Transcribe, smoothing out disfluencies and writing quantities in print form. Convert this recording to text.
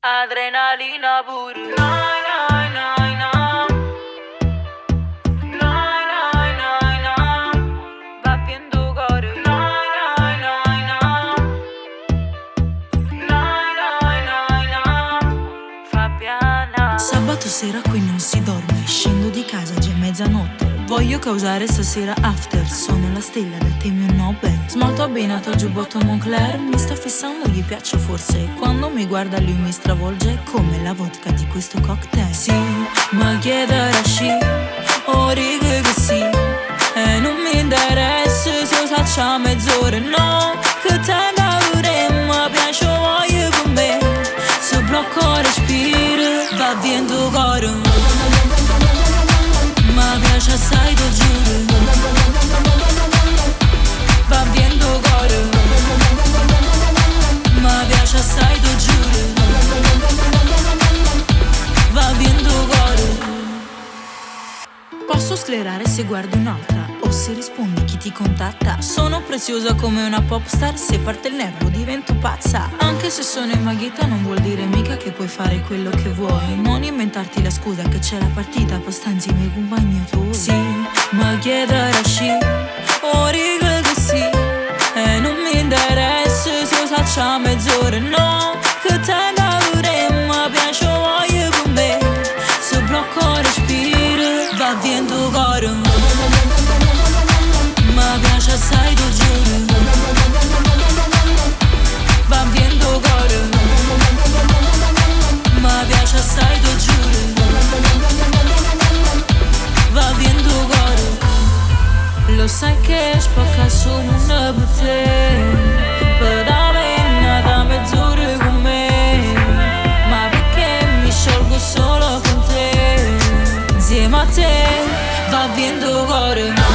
Adrenalina pure. Nai, nai, nai, nai. Nai, nai, nai, nai. Va bien tu cuore. Nai, nai, nai, nai. Nai, nai, nai, nai. Fabiana. Sabato sera qui non si dorme, scendo di casa già è mezzanotte. Voglio causare stasera after, sono la stella da temi un Nobel. Smalto abbinato al giubbotto Moncler, mi sta fissando, gli piaccio forse. Quando mi guarda lui mi stravolge come la vodka di questo cocktail. Sì, ma chiedere sci, o righe che sì. E non mi interessa se lo faccia mezz'ora, no. Che tenga pure, ma piace voglio con me. Se blocco respiro, va bien tu coro. Ma piace assai, t'ho giuro. Va bien tu coro. Ma piace assai, t'ho giuro. Va bien tu coro. Posso sclerare se guardo un'altra o se rispondi chi ti contatta. Sono preziosa come una popstar, se parte il nervo divento pazza. Anche se sono in maghetta non vuol dire mica che puoi fare quello che vuoi. Non inventarti la scusa che c'è la partita, posta insieme ai compagni tuoi. Sì, ma chiedere sci, o riga che sì. E non mi interessa se lo faccia mezz'ora, no. Che tenga pure, ma piace voglio con me. Se blocco respiro, va bien tu coro. Ma piace assai, t'ho giuro. Va bien tu coro. Ma piace assai, t'ho giuro. Va bien tu coro. Lo sai che spacca su una bottega per avere da mezz'ora con me. Ma perché mi sciolgo solo con te? Insieme a te va bien tu coro.